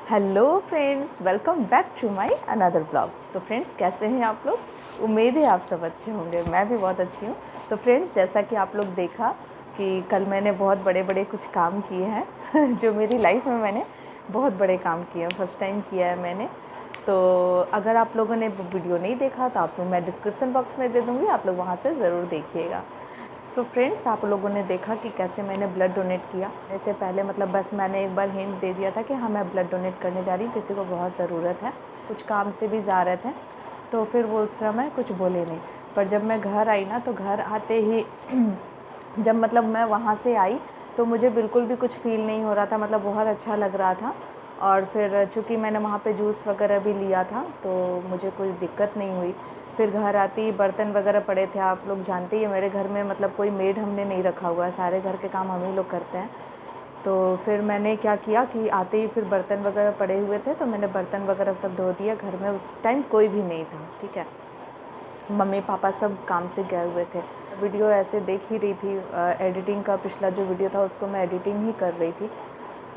Hello friends, welcome back to my another blog. तो friends, कैसे हैं आप लोग? उम्मीद है आप सब अच्छे होंगे। मैं भी बहुत अच्छी हूँ। तो फ्रेंड्स, जैसा कि आप लोग देखा कि कल मैंने बहुत बड़े बड़े कुछ काम किए हैं जो मेरी लाइफ में मैंने बहुत बड़े काम किए हैं, फर्स्ट टाइम किया है मैंने। तो अगर आप लोगों ने वीडियो नहीं देखा तो आप लोग, मैं डिस्क्रिप्शन बॉक्स में दे दूँगी, आप लोग वहाँ से ज़रूर देखिएगा। सो फ्रेंड्स, आप लोगों ने देखा कि कैसे मैंने ब्लड डोनेट किया। इससे पहले मतलब बस मैंने एक बार हिंट दे दिया था कि हाँ, मैं ब्लड डोनेट करने जा रही हूँ, किसी को बहुत ज़रूरत है। कुछ काम से भी जा रहे थे, तो फिर वो उस समय कुछ बोले नहीं। पर जब मैं घर आई ना, तो घर आते ही जब मतलब मैं वहाँ से आई तो मुझे बिल्कुल भी कुछ फ़ील नहीं हो रहा था, मतलब बहुत अच्छा लग रहा था। और फिर चूँकि मैंने वहाँ पे जूस वगैरह भी लिया था तो मुझे कोई दिक्कत नहीं हुई। फिर घर आते ही बर्तन वगैरह पड़े थे, आप लोग जानते ही हैं मेरे घर में मतलब कोई मेड हमने नहीं रखा हुआ है, सारे घर के काम हम ही लोग करते हैं। तो फिर मैंने क्या किया कि आते ही फिर बर्तन वगैरह पड़े हुए थे तो मैंने बर्तन वगैरह सब धो दिया। घर में उस टाइम कोई भी नहीं था, ठीक है। मम्मी पापा सब काम से गए हुए थे। वीडियो ऐसे देख ही रही थी, एडिटिंग का पिछला जो वीडियो था उसको मैं एडिटिंग ही कर रही थी।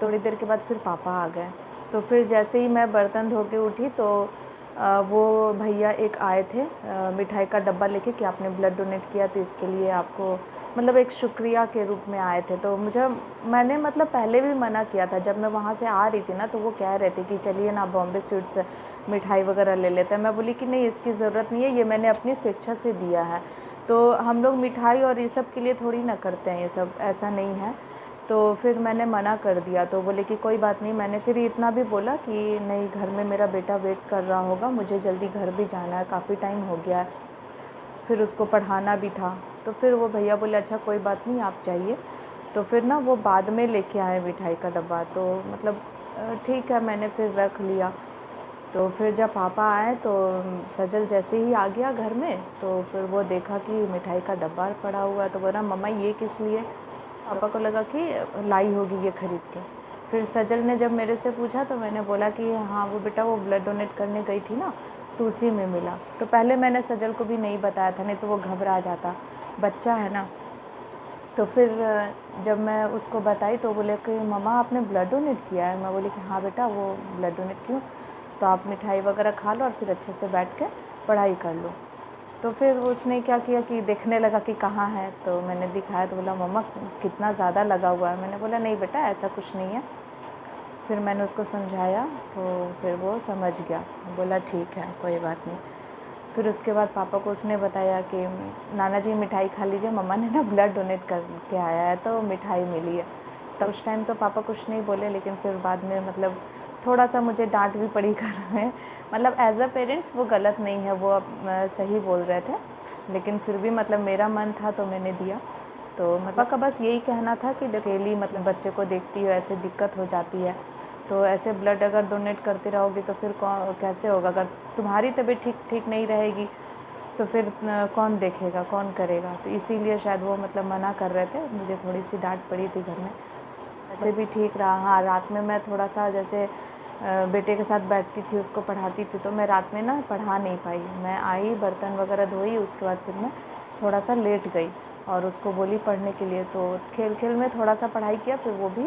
थोड़ी देर के बाद फिर पापा आ गए। तो फिर जैसे ही मैं बर्तन धो के उठी तो वो भैया एक आए थे मिठाई का डब्बा लेके कि आपने ब्लड डोनेट किया तो इसके लिए आपको मतलब एक शुक्रिया के रूप में आए थे। तो मैंने मतलब पहले भी मना किया था, जब मैं वहाँ से आ रही थी ना तो वो कह रहे थे कि चलिए ना बॉम्बे स्वीट्स मिठाई वगैरह ले लेते हैं। मैं बोली कि नहीं, इसकी ज़रूरत नहीं है, ये मैंने अपनी स्वेच्छा से दिया है। तो हम लोग मिठाई और ये सब के लिए थोड़ी ना करते हैं, ये सब ऐसा नहीं है। तो फिर मैंने मना कर दिया, तो बोले कि कोई बात नहीं। मैंने फिर इतना भी बोला कि नहीं, घर में मेरा बेटा वेट कर रहा होगा, मुझे जल्दी घर भी जाना है, काफ़ी टाइम हो गया है, फिर उसको पढ़ाना भी था। तो फिर वो भैया बोले अच्छा कोई बात नहीं, आप जाइए। तो फिर ना वो बाद में लेके आए मिठाई का डब्बा, तो मतलब ठीक है, मैंने फिर रख लिया। तो फिर जब पापा आए तो सजल जैसे ही आ गया घर में तो फिर वो देखा कि मिठाई का डब्बा पड़ा हुआ है, तो बोला मम्मा ये किस लिए? पापा को लगा कि लाई होगी ये ख़रीद के। फिर सजल ने जब मेरे से पूछा तो मैंने बोला कि हाँ वो बेटा, वो ब्लड डोनेट करने गई थी ना तो उसी में मिला। तो पहले मैंने सजल को भी नहीं बताया था, नहीं तो वो घबरा जाता, बच्चा है ना। तो फिर जब मैं उसको बताई तो बोले कि मम्मा आपने ब्लड डोनेट किया है? मैं बोली कि हाँ बेटा, वो ब्लड डोनेट क्यों, तो आप मिठाई वगैरह खा लो और फिर अच्छे से बैठ के पढ़ाई कर लो। तो फिर उसने क्या किया कि देखने लगा कि कहाँ है, तो मैंने दिखाया तो बोला मम्मा कितना ज़्यादा लगा हुआ है। मैंने बोला नहीं बेटा, ऐसा कुछ नहीं है। फिर मैंने उसको समझाया तो फिर वो समझ गया, बोला ठीक है कोई बात नहीं। फिर उसके बाद पापा को उसने बताया कि नाना जी मिठाई खा लीजिए, मम्मा ने ना ब्लड डोनेट करके आया है तो मिठाई मिली है। तो उस टाइम तो पापा कुछ नहीं बोले, लेकिन फिर बाद में मतलब थोड़ा सा मुझे डांट भी पड़ी घर में। मतलब एज अ पेरेंट्स वो गलत नहीं है, वो सही बोल रहे थे, लेकिन फिर भी मतलब मेरा मन था तो मैंने दिया। तो मतलब का बस यही कहना था कि अकेली मतलब बच्चे को देखती हो ऐसे दिक्कत हो जाती है, तो ऐसे ब्लड अगर डोनेट करती रहोगी तो फिर कैसे होगा? अगर तुम्हारी तबीयत ठीक नहीं रहेगी तो फिर कौन देखेगा, कौन करेगा? तो इसीलिए शायद वो मतलब मना कर रहे थे। मुझे थोड़ी सी डांट पड़ी थी घर में, ऐसे भी ठीक रहा। हाँ, रात में मैं थोड़ा सा जैसे बेटे के साथ बैठती थी, उसको पढ़ाती थी, तो मैं रात में ना पढ़ा नहीं पाई। मैं आई, बर्तन वगैरह धोई, उसके बाद फिर मैं थोड़ा सा लेट गई और उसको बोली पढ़ने के लिए, तो खेल खेल में थोड़ा सा पढ़ाई किया, फिर वो भी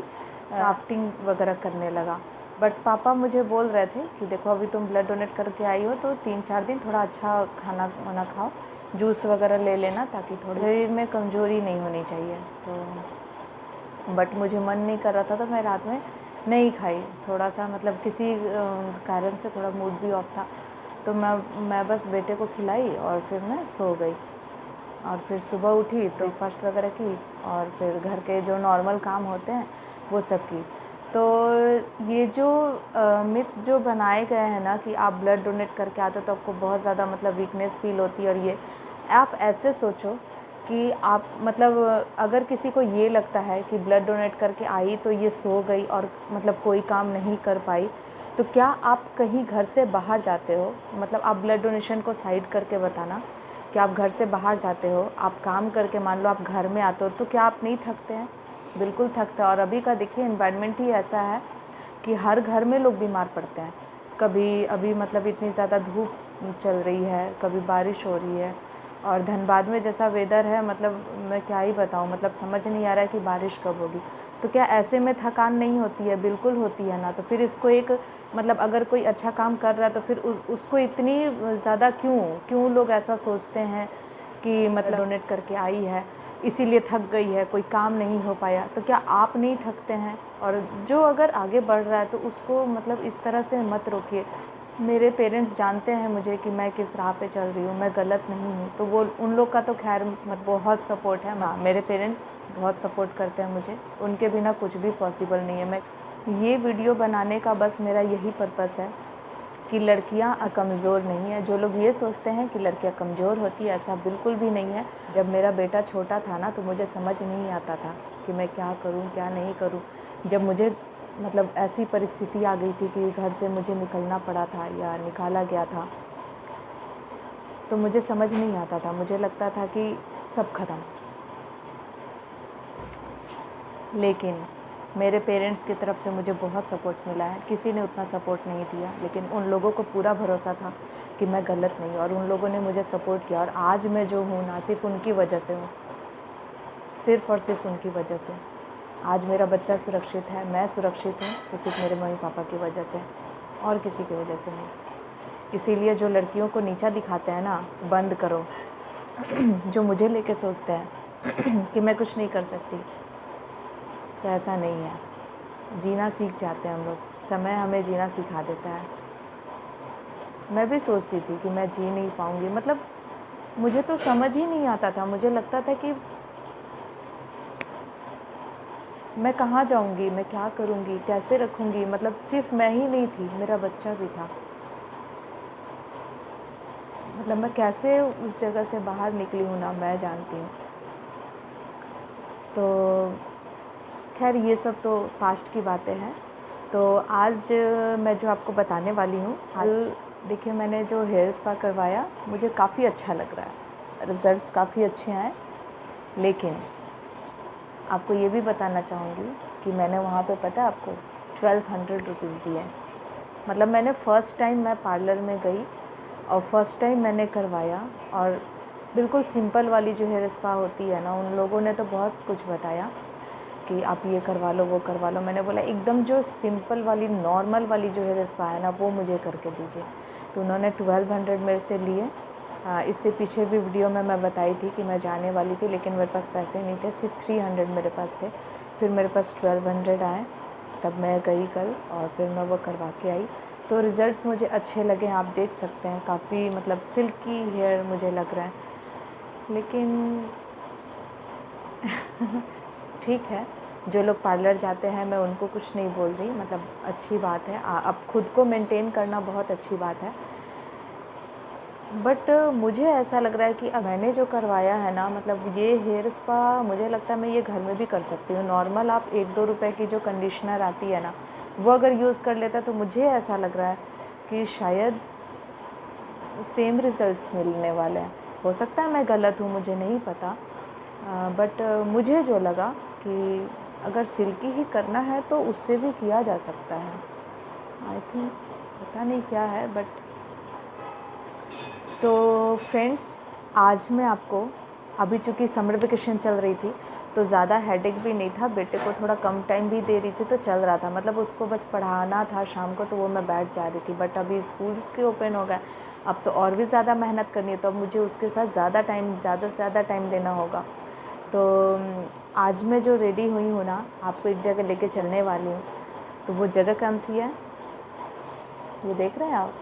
क्राफ्टिंग वगैरह करने लगा। बट पापा मुझे बोल रहे थे कि देखो अभी तुम ब्लड डोनेट करके आई हो तो 3-4 दिन थोड़ा अच्छा खाना वाना खाओ, जूस वगैरह ले लेना, ताकि थोड़ी शरीर में कमज़ोरी नहीं होनी चाहिए। तो बट मुझे मन नहीं कर रहा था तो मैं रात में नहीं खाई। थोड़ा सा मतलब किसी कारण से थोड़ा मूड भी ऑफ था, तो मैं बस बेटे को खिलाई और फिर मैं सो गई। और फिर सुबह उठी तो फर्स्ट वगैरह की और फिर घर के जो नॉर्मल काम होते हैं वो सब की। तो ये जो मिथ जो बनाए गए हैं ना कि आप ब्लड डोनेट करके आते हो तो आपको बहुत ज़्यादा मतलब वीकनेस फील होती है, और ये आप ऐसे सोचो कि आप मतलब अगर किसी को ये लगता है कि ब्लड डोनेट करके आई तो ये सो गई और मतलब कोई काम नहीं कर पाई, तो क्या आप कहीं घर से बाहर जाते हो? मतलब आप ब्लड डोनेशन को साइड करके बताना कि आप घर से बाहर जाते हो, आप काम करके मान लो आप घर में आते हो, तो क्या आप नहीं थकते हैं? बिल्कुल थकते हैं। और अभी का देखिए एनवायरनमेंट ही ऐसा है कि हर घर में लोग बीमार पड़ते हैं। कभी अभी मतलब इतनी ज़्यादा धूप चल रही है, कभी बारिश हो रही है, और धनबाद में जैसा वेदर है मतलब मैं क्या ही बताऊँ, मतलब समझ नहीं आ रहा है कि बारिश कब होगी। तो क्या ऐसे में थकान नहीं होती है? बिल्कुल होती है ना। तो फिर इसको एक मतलब अगर कोई अच्छा काम कर रहा है तो फिर उसको इतनी ज़्यादा क्यों लोग ऐसा सोचते हैं कि मतलब डोनेट करके आई है इसीलिए थक गई है, कोई काम नहीं हो पाया। तो क्या आप नहीं थकते हैं? और जो अगर आगे बढ़ रहा है तो उसको मतलब इस तरह से मत रोकिए। मेरे पेरेंट्स जानते हैं मुझे कि मैं किस राह पे चल रही हूँ, मैं गलत नहीं हूँ, तो वो उन लोग का तो खैर बहुत सपोर्ट है। हाँ, मेरे पेरेंट्स बहुत सपोर्ट करते हैं मुझे, उनके बिना कुछ भी पॉसिबल नहीं है। मैं ये वीडियो बनाने का बस मेरा यही पर्पस है कि लड़कियां कमज़ोर नहीं है। जो लोग ये सोचते हैं कि लड़कियां कमज़ोर होती है, ऐसा बिल्कुल भी नहीं है। जब मेरा बेटा छोटा था ना तो मुझे समझ नहीं आता था कि मैं क्या करूं क्या नहीं करूं। जब मुझे मतलब ऐसी परिस्थिति आ गई थी कि घर से मुझे निकलना पड़ा था या निकाला गया था, तो मुझे समझ नहीं आता था। मुझे लगता था कि सब ख़त्म। लेकिन मेरे पेरेंट्स की तरफ से मुझे बहुत सपोर्ट मिला है। किसी ने उतना सपोर्ट नहीं दिया, लेकिन उन लोगों को पूरा भरोसा था कि मैं गलत नहीं, और उन लोगों ने मुझे सपोर्ट किया। और आज मैं जो हूँ ना, सिर्फ उनकी वजह से हूँ, सिर्फ और सिर्फ उनकी वजह से। आज मेरा बच्चा सुरक्षित है, मैं सुरक्षित हूँ, तो सिर्फ मेरे मम्मी पापा की वजह से, और किसी की वजह से नहीं। इसीलिए जो लड़कियों को नीचा दिखाते हैं ना, बंद करो। जो मुझे लेके सोचते हैं कि मैं कुछ नहीं कर सकती, तो ऐसा नहीं है। जीना सीख जाते हैं हम लोग, समय हमें जीना सिखा देता है। मैं भी सोचती थी कि मैं जी नहीं पाऊँगी, मतलब मुझे तो समझ ही नहीं आता था। मुझे लगता था कि मैं कहाँ जाऊँगी, मैं क्या करूँगी, कैसे रखूँगी। मतलब सिर्फ मैं ही नहीं थी, मेरा बच्चा भी था। मतलब मैं कैसे उस जगह से बाहर निकली हूँ ना, मैं जानती हूँ। तो खैर ये सब तो पास्ट की बातें हैं। तो आज मैं जो आपको बताने वाली हूँ, आज देखिए मैंने जो हेयर स्पा करवाया, मुझे काफ़ी अच्छा लग रहा है, रिज़ल्ट्स काफ़ी अच्छे आए। लेकिन आपको ये भी बताना चाहूँगी कि मैंने वहाँ पे पता है आपको 1200 रुपीज़ दिए। मतलब मैंने फ़र्स्ट टाइम मैं पार्लर में गई और फर्स्ट टाइम मैंने करवाया, और बिल्कुल सिंपल वाली जो हेयर स्पा होती है ना, उन लोगों ने तो बहुत कुछ बताया कि आप ये करवा लो वो करवा लो। मैंने बोला एकदम जो सिंपल वाली नॉर्मल वाली जो हेयर स्पा है ना, वो मुझे करके दीजिए। तो उन्होंने 1200 मेरे से लिए। इससे पीछे भी वीडियो में मैं बताई थी कि मैं जाने वाली थी, लेकिन मेरे पास पैसे नहीं थे, सिर्फ 300 मेरे पास थे। फिर मेरे पास 1200 आए, तब मैं गई कल और फिर मैं वो करवा के आई। तो रिज़ल्ट्स मुझे अच्छे लगे, आप देख सकते हैं। काफ़ी मतलब सिल्की हेयर मुझे लग रहा है, लेकिन ठीक है, जो लोग पार्लर जाते हैं मैं उनको कुछ नहीं बोल रही, मतलब अच्छी बात है। अब खुद को मेंटेन करना बहुत अच्छी बात है। बट मुझे ऐसा लग रहा है कि अब मैंने जो करवाया है ना, मतलब ये हेयर स्पा मुझे लगता है मैं ये घर में भी कर सकती हूँ। नॉर्मल आप 1-2 रुपए की जो कंडीशनर आती है ना, वो अगर यूज़ कर लेता तो मुझे ऐसा लग रहा है कि शायद सेम रिज़ल्ट्स मिलने वाले हैं। हो सकता है मैं गलत हूँ, मुझे नहीं पता। बट मुझे जो लगा कि अगर सिल्की ही करना है तो उससे भी किया जा सकता है। आई थिंक पता नहीं क्या है, बट तो फ्रेंड्स आज मैं आपको, अभी चूँकि समर वेकेशन चल रही थी तो ज़्यादा हेडेक भी नहीं था, बेटे को थोड़ा कम टाइम भी दे रही थी तो चल रहा था। मतलब उसको बस पढ़ाना था शाम को, तो वो मैं बैठ जा रही थी। बट अभी स्कूल्स के ओपन हो गए, अब तो और भी ज़्यादा मेहनत करनी है, तो अब मुझे उसके साथ ज़्यादा से ज़्यादा टाइम देना होगा। तो आज मैं जो रेडी हुई हूँ ना, आपको एक जगह लेके चलने वाली हूँ। तो वो जगह कौन सी है, ये देख रहे हैं आप,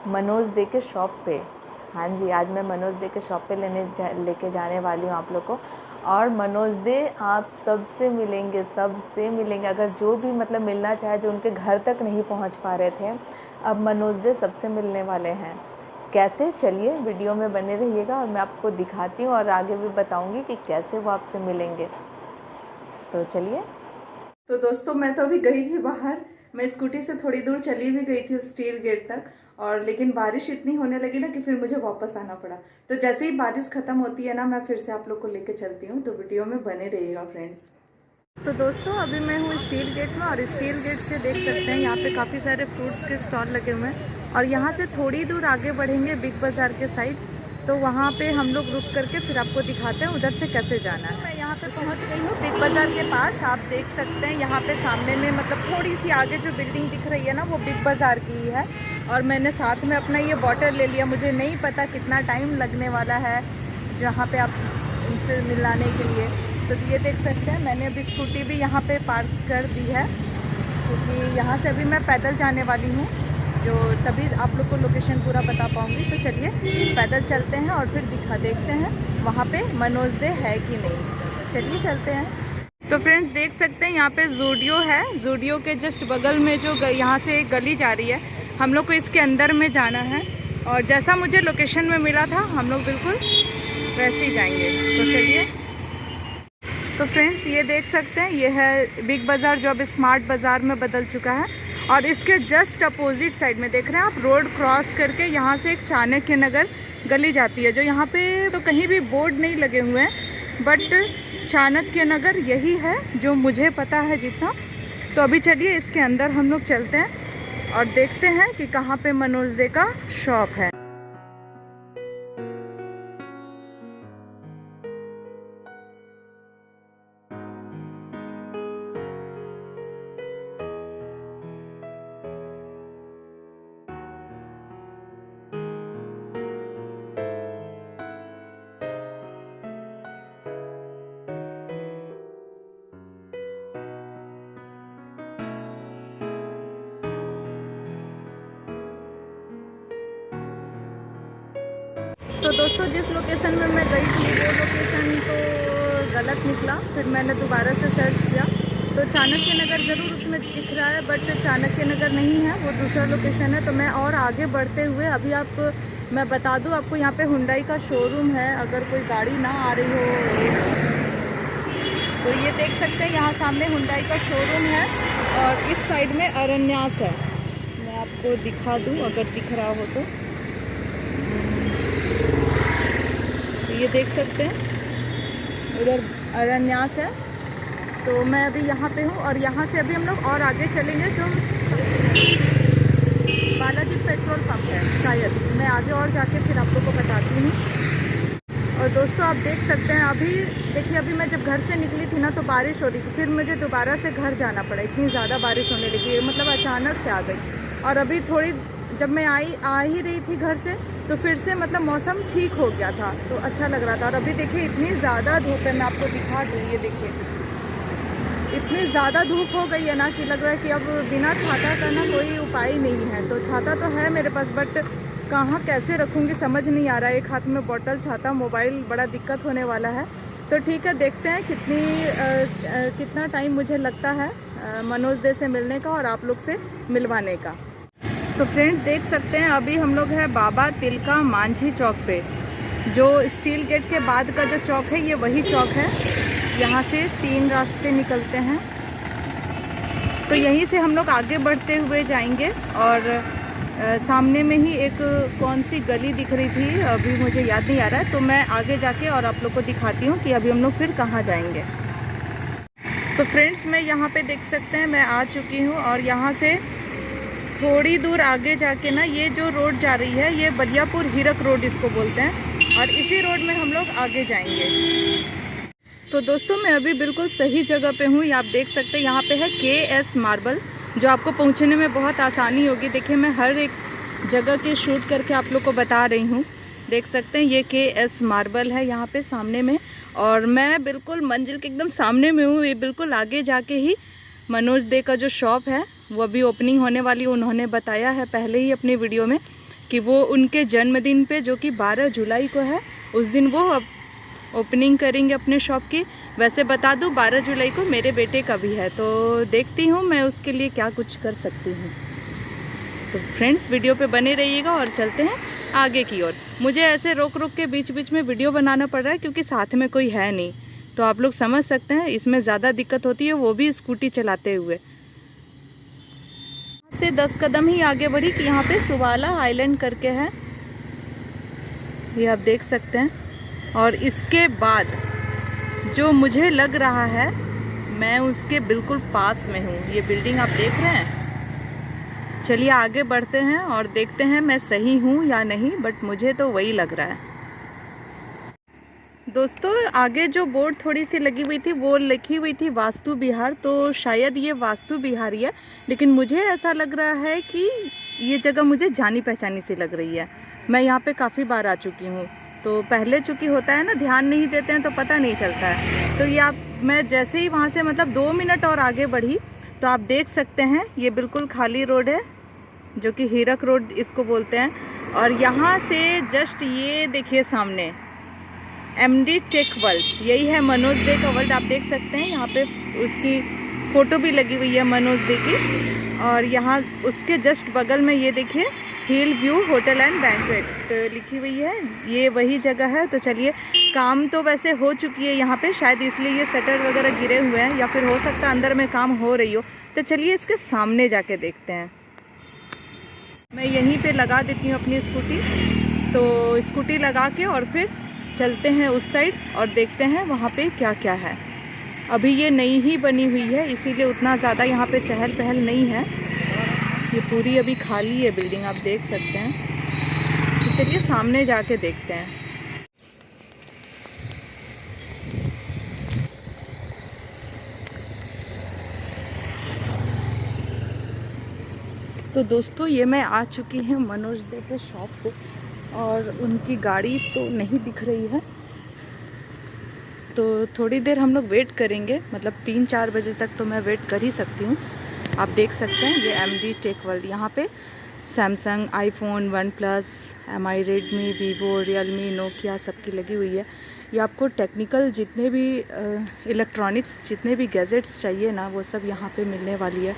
मनोज दे के शॉप पे। हाँ जी, आज मैं मनोज दे के शॉप पे लेके जाने वाली हूँ आप लोग को। और मनोज दे आप सबसे मिलेंगे, अगर जो भी मतलब मिलना चाहे, जो उनके घर तक नहीं पहुँच पा रहे थे, अब मनोज दे सबसे मिलने वाले हैं। कैसे, चलिए वीडियो में बने रहिएगा और मैं आपको दिखाती हूँ और आगे भी बताऊँगी कि कैसे वो आपसे मिलेंगे। तो चलिए। तो दोस्तों मैं तो अभी गई थी बाहर, मैं स्कूटी से थोड़ी दूर चली भी गई थी स्टील गेट तक, और लेकिन बारिश इतनी होने लगी ना कि फिर मुझे वापस आना पड़ा। तो जैसे ही बारिश खत्म होती है ना, मैं फिर से आप लोग को लेके चलती हूँ, तो वीडियो में बने रहिएगा फ्रेंड्स। तो दोस्तों अभी मैं हूँ स्टील गेट में, और स्टील गेट से देख सकते हैं यहाँ पे काफ़ी सारे फ्रूट्स के स्टॉल लगे हुए हैं। और यहाँ से थोड़ी दूर आगे बढ़ेंगे बिग बाज़ार के साइड, तो वहाँ पे हम लोग रुक करके फिर आपको दिखाते हैं उधर से कैसे जाना है। मैं यहाँ पे पहुंच गई हूँ बिग बाज़ार के पास। आप देख सकते हैं यहाँ पे सामने में मतलब थोड़ी सी आगे जो बिल्डिंग दिख रही है ना वो बिग बाज़ार की ही है। और मैंने साथ में अपना ये बॉटल ले लिया। मुझे नहीं पता कितना टाइम लगने वाला है जहाँ पे आप इनसे मिलाने के लिए। तो ये देख सकते हैं मैंने अभी स्कूटी भी यहाँ पे पार्क कर दी है, क्योंकि यहाँ से अभी मैं पैदल जाने वाली हूँ, जो तभी आप लोग को लोकेशन पूरा बता पाऊँगी। तो चलिए पैदल चलते हैं और फिर देखते हैं वहाँ पे मनोज दे है कि नहीं। चलिए चलते हैं। तो फ्रेंड्स देख सकते हैं यहाँ पे ज़ूडियो है। ज़ूडियो के जस्ट बगल में जो यहाँ से एक गली जा रही है, हम लोग को इसके अंदर में जाना है। और जैसा मुझे लोकेशन में मिला था हम लोग बिल्कुल वैसे ही जाएंगे। तो चलिए। तो फ्रेंड्स ये देख सकते हैं ये है बिग बाज़ार, जो अब स्मार्ट बाज़ार में बदल चुका है। और इसके जस्ट अपोजिट साइड में देख रहे हैं आप, रोड क्रॉस करके यहाँ से एक चाणक्य नगर गली जाती है, जो यहाँ पे तो कहीं भी बोर्ड नहीं लगे हुए हैं, बट चाणक्य नगर यही है जो मुझे पता है जितना। तो अभी चलिए इसके अंदर हम लोग चलते हैं और देखते हैं कि कहाँ पे मनोज दे का शॉप है। तो दोस्तों जिस लोकेशन में मैं गई थी वो लोकेशन तो गलत निकला। फिर मैंने दोबारा से सर्च किया तो चाणक्य नगर ज़रूर उसमें दिख रहा है, बट चाणक्य नगर नहीं है, वो दूसरा लोकेशन है। तो मैं और आगे बढ़ते हुए अभी आपको मैं बता दूं, आपको यहाँ पे हुंडई का शोरूम है। अगर कोई गाड़ी ना आ रही हो तो ये देख सकते हैं यहाँ सामने हुंडई का शोरूम है और इस साइड में अरण्यास है। मैं आपको दिखा दूँ अगर दिख रहा हो तो ये देख सकते हैं उधर अरण्यास है। तो मैं अभी यहाँ पे हूँ और यहाँ से अभी हम लोग और आगे चलेंगे जो बालाजी पेट्रोल पंप है शायद। मैं आगे और जाके फिर आप लोग को बताती हूँ। और दोस्तों आप देख सकते हैं अभी देखिए, अभी मैं जब घर से निकली थी ना तो बारिश हो रही थी, फिर मुझे दोबारा से घर जाना पड़ा, इतनी ज़्यादा बारिश होने लगी, मतलब अचानक से आ गई। और अभी थोड़ी जब मैं आ ही रही थी घर से तो फिर से मतलब मौसम ठीक हो गया था, तो अच्छा लग रहा था। और अभी देखिए इतनी ज़्यादा धूप है, मैं आपको दिखा दूँ, ये देखिए इतनी ज़्यादा धूप हो गई है ना कि लग रहा है कि अब बिना छाता का ना कोई उपाय नहीं है। तो छाता तो है मेरे पास, बट कहाँ कैसे रखूँगी समझ नहीं आ रहा है। एक हाथ में बॉटल, छाता, मोबाइल, बड़ा दिक्कत होने वाला है। तो ठीक है, देखते हैं कितना टाइम मुझे लगता है मनोज दे से मिलने का और आप लोग से मिलवाने का। तो फ्रेंड्स देख सकते हैं अभी हम लोग हैं बाबा तिलका मांझी चौक पे, जो स्टील गेट के बाद का जो चौक है ये वही चौक है। यहाँ से 3 रास्ते निकलते हैं, तो यहीं से हम लोग आगे बढ़ते हुए जाएंगे। और सामने में ही एक कौन सी गली दिख रही थी अभी मुझे याद नहीं आ रहा है, तो मैं आगे जाके और आप लोग को दिखाती हूँ कि अभी हम लोग फिर कहाँ जाएंगे। तो फ्रेंड्स मैं यहाँ पे देख सकते हैं मैं आ चुकी हूँ और यहाँ से थोड़ी दूर आगे जाके ना ये जो रोड जा रही है ये बलियापुर हीरक रोड इसको बोलते हैं, और इसी रोड में हम लोग आगे जाएंगे। तो दोस्तों मैं अभी बिल्कुल सही जगह पे हूँ। आप देख सकते हैं यहाँ पे है KS मार्बल, जो आपको पहुँचने में बहुत आसानी होगी। देखिए मैं हर एक जगह के शूट करके आप लोग को बता रही हूँ। देख सकते हैं ये KS मार्बल है यहाँ पे सामने में, और मैं बिल्कुल मंजिल के एकदम सामने में हूँ। ये बिल्कुल आगे जाके ही मनोज दे का जो शॉप है वो अभी ओपनिंग होने वाली। उन्होंने बताया है पहले ही अपनी वीडियो में कि वो उनके जन्मदिन पे, जो कि 12 जुलाई को है, उस दिन वो ओपनिंग करेंगे अपने शॉप की। वैसे बता दूं 12 जुलाई को मेरे बेटे का भी है, तो देखती हूँ मैं उसके लिए क्या कुछ कर सकती हूँ। तो फ्रेंड्स वीडियो पे बने रहिएगा और चलते हैं आगे की ओर। मुझे ऐसे रोक रोक के बीच बीच में वीडियो बनाना पड़ रहा है क्योंकि साथ में कोई है नहीं, तो आप लोग समझ सकते हैं इसमें ज़्यादा दिक्कत होती है, वो भी स्कूटी चलाते हुए। से 10 कदम ही आगे बढ़ी कि यहाँ पे सुवाला आइलैंड करके है, ये आप देख सकते हैं। और इसके बाद जो मुझे लग रहा है मैं उसके बिल्कुल पास में हूँ, ये बिल्डिंग आप देख रहे हैं। चलिए आगे बढ़ते हैं और देखते हैं मैं सही हूँ या नहीं, बट मुझे तो वही लग रहा है। दोस्तों आगे जो बोर्ड थोड़ी सी लगी हुई थी वो लिखी हुई थी वास्तु विहार, तो शायद ये वास्तु विहार ही है, लेकिन मुझे ऐसा लग रहा है कि ये जगह मुझे जानी पहचानी सी लग रही है। मैं यहाँ पे काफ़ी बार आ चुकी हूँ, तो पहले चूँकि होता है ना, ध्यान नहीं देते हैं तो पता नहीं चलता है। तो ये मैं जैसे ही वहाँ से मतलब 2 मिनट और आगे बढ़ी तो आप देख सकते हैं ये बिल्कुल खाली रोड है, जो कि हीरक रोड इसको बोलते हैं। और यहाँ से जस्ट ये देखिए सामने MD टेक वर्ल्ड, यही है मनोज दे का वर्ल्ड। आप देख सकते हैं यहाँ पे उसकी फ़ोटो भी लगी हुई है मनोज दे की। और यहाँ उसके जस्ट बगल में ये देखिए हिल व्यू होटल एंड बैंक्वेट तो लिखी हुई है, ये वही जगह है। तो चलिए, काम तो वैसे हो चुकी है यहाँ पे, शायद इसलिए ये शटर वगैरह गिरे हुए हैं, या फिर हो सकता है अंदर में काम हो रही हो। तो चलिए इसके सामने जाके देखते हैं। मैं यहीं पे लगा देती हूँ अपनी स्कूटी, तो स्कूटी लगा के और फिर चलते हैं उस साइड और देखते हैं वहाँ पे क्या क्या है। अभी ये नई ही बनी हुई है, इसीलिए उतना ज़्यादा यहाँ पे चहल पहल नहीं है। ये पूरी अभी खाली है बिल्डिंग, आप देख सकते हैं। तो चलिए सामने जाके देखते हैं। तो दोस्तों ये मैं आ चुकी हूँ मनोज दे के शॉप पे, और उनकी गाड़ी तो नहीं दिख रही है, तो थोड़ी देर हम लोग वेट करेंगे। मतलब 3-4 बजे तक तो मैं वेट कर ही सकती हूँ। आप देख सकते हैं ये MD टेक वर्ल्ड, यहाँ पे Samsung, iPhone, OnePlus, MI, Redmi, Vivo, Realme, Nokia सबकी लगी हुई है। ये आपको टेक्निकल जितने भी इलेक्ट्रॉनिक्स जितने भी गैजेट्स चाहिए ना, वो सब यहाँ पे मिलने वाली है।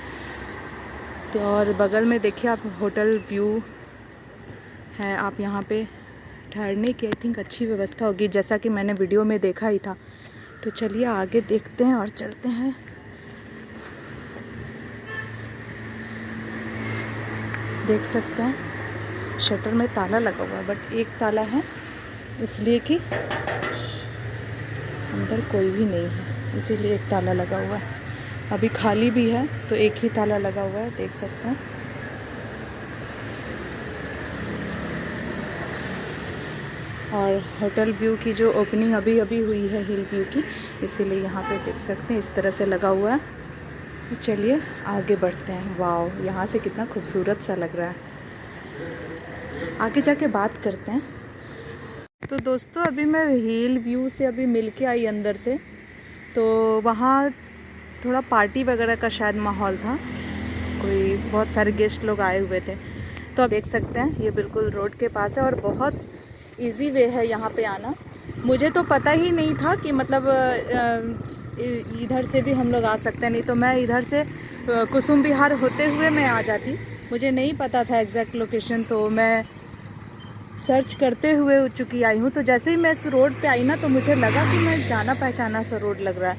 तो और बगल में देखिए आप होटल व्यू है, आप यहाँ पे ठहरने की आई थिंक अच्छी व्यवस्था होगी, जैसा कि मैंने वीडियो में देखा ही था। तो चलिए आगे देखते हैं और चलते हैं। देख सकते हैं शटर में ताला लगा हुआ है, बट एक ताला है इसलिए कि अंदर कोई भी नहीं है, इसीलिए एक ताला लगा हुआ है। अभी खाली भी है तो एक ही ताला लगा हुआ है, देख सकते हैं। और होटल व्यू की जो ओपनिंग अभी अभी हुई है हिल व्यू की, इसीलिए यहाँ पे देख सकते हैं इस तरह से लगा हुआ है। तो चलिए आगे बढ़ते हैं। वाह, यहाँ से कितना खूबसूरत सा लग रहा है। आगे जाके बात करते हैं। तो दोस्तों अभी मैं हिल व्यू से अभी मिल के आई अंदर से, तो वहाँ थोड़ा पार्टी वगैरह का शायद माहौल था, कोई बहुत सारे गेस्ट लोग आए हुए थे। तो आप देख सकते हैं ये बिल्कुल रोड के पास है और बहुत इजी वे है यहाँ पे आना। मुझे तो पता ही नहीं था कि मतलब इधर से भी हम लोग आ सकते हैं, नहीं तो मैं इधर से कुसुम विहार होते हुए मैं आ जाती। मुझे नहीं पता था एग्जैक्ट लोकेशन, तो मैं सर्च करते हुए चुकी आई हूँ। तो जैसे ही मैं इस रोड पे आई ना, तो मुझे लगा कि मैं जाना पहचाना सा रोड लग रहा है।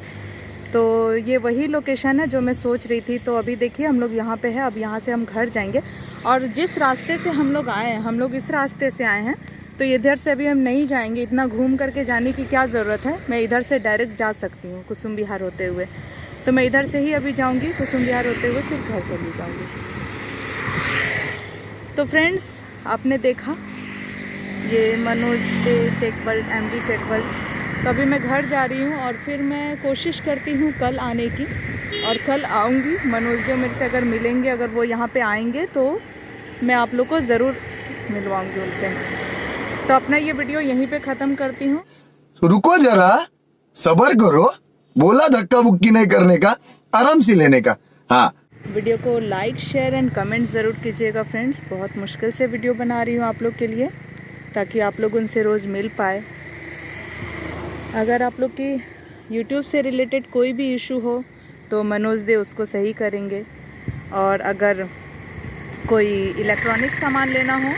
तो ये वही लोकेशन है जो मैं सोच रही थी। तो अभी देखिए हम लोग यहाँ पे है, अब यहाँ से हम घर जाएंगे। और जिस रास्ते से हम लोग आए हैं, हम लोग इस रास्ते से आए हैं, तो इधर से अभी हम नहीं जाएंगे। इतना घूम करके जाने की क्या ज़रूरत है, मैं इधर से डायरेक्ट जा सकती हूँ कुसुम विहार होते हुए। तो मैं इधर से ही अभी जाऊँगी कुसुम विहार होते हुए, फिर घर चली जाऊँगी। तो फ्रेंड्स आपने देखा ये Manoj they tech world, MD tech world. तो अभी मैं घर जा रही हूँ और फिर मैं कोशिश करती हूँ कल आने की, और कल आऊँगी। मनोज दे मेरे से अगर मिलेंगे, अगर वो यहाँ पे आएंगे तो मैं आप लोग को ज़रूर मिलवाऊँगी उनसे। तो अपना ये वीडियो यहीं पे ख़त्म करती हूँ। रुको जरा, सब्र करो, बोला धक्का बुक्की नहीं करने का, आराम से लेने का। हाँ, वीडियो को लाइक, शेयर एंड कमेंट ज़रूर कीजिएगा फ्रेंड्स। बहुत मुश्किल से वीडियो बना रही हूँ आप लोग के लिए, ताकि आप लोग उनसे रोज़ मिल पाए। अगर आप लोग की YouTube से रिलेटेड कोई भी इशू हो तो मनोज दे उसको सही करेंगे, और अगर कोई इलेक्ट्रॉनिक सामान लेना हो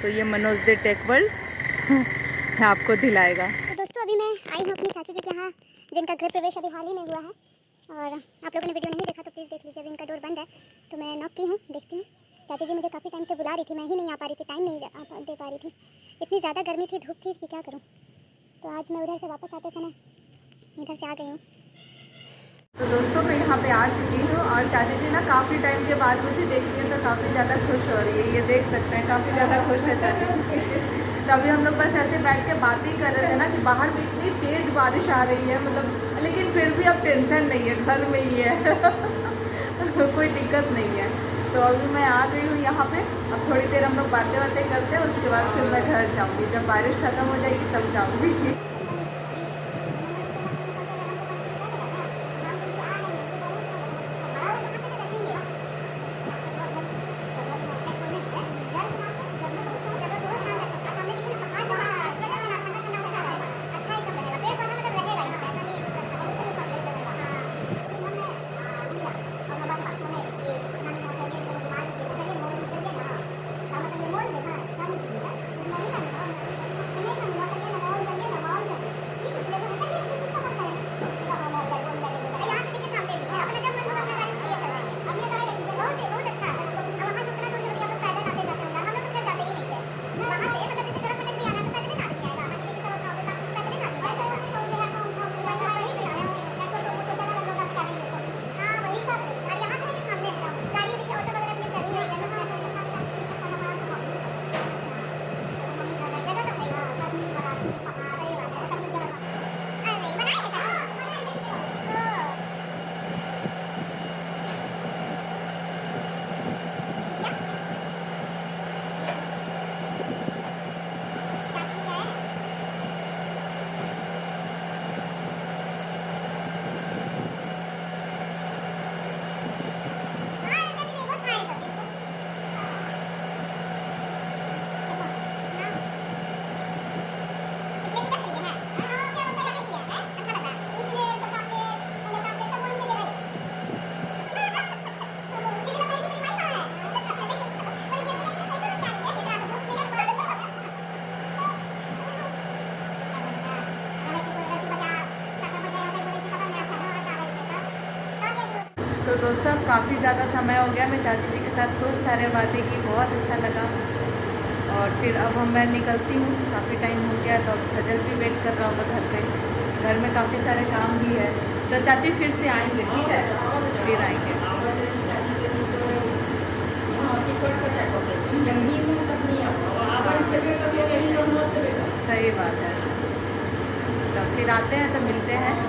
तो ये मनोज दे टेक वर्ल्ड आपको दिलाएगा। तो दोस्तों अभी मैं आई हूँ अपनी चाची जी के यहाँ, जिनका गृह प्रवेश अभी हाल ही में हुआ है। और आप लोगों ने वीडियो नहीं देखा तो प्लीज़ देख लीजिए। अभी इनका डोर बंद है, तो मैं नॉक की हूँ, देखती हूँ। चाची जी मुझे काफ़ी टाइम से बुला रही थी, मैं ही नहीं आ पा रही थी, टाइम नहीं दे पा रही थी। इतनी ज़्यादा गर्मी थी, धूप थी कि क्या करूँ। तो आज मैं उधर से वापस आते समय इधर से आ गई हूँ। तो दोस्तों मैं यहाँ पे आ चुकी हूँ, और चाची जी ना काफ़ी टाइम के बाद मुझे देखती हैं तो काफ़ी ज़्यादा खुश हो रही है। ये देख सकते हैं, काफ़ी ज़्यादा खुश है चाची। तभी हम लोग बस ऐसे बैठ के बातें ही कर रहे थे ना कि बाहर में इतनी तेज़ बारिश आ रही है, मतलब लेकिन फिर भी अब टेंशन नहीं है, घर में ही है कोई दिक्कत नहीं है। तो अभी मैं आ गई हूँ यहाँ पे। अब थोड़ी देर हम लोग बातें करते हैं, उसके बाद फिर मैं घर जाऊँगी। जब बारिश ख़त्म हो जाएगी तब जाऊँगी। तो दोस्तों काफ़ी ज़्यादा समय हो गया, मैं चाची जी के साथ खूब सारे बातें की, बहुत अच्छा लगा। और फिर अब मैं निकलती हूँ, काफ़ी टाइम हो गया। तो अब सजल भी वेट कर रहा होगा घर पे, घर में काफ़ी सारे काम भी है। तो चाची फिर से आएंगे, ठीक है, फिर आएंगे। सही बात है। तो फिर आते हैं तो मिलते हैं।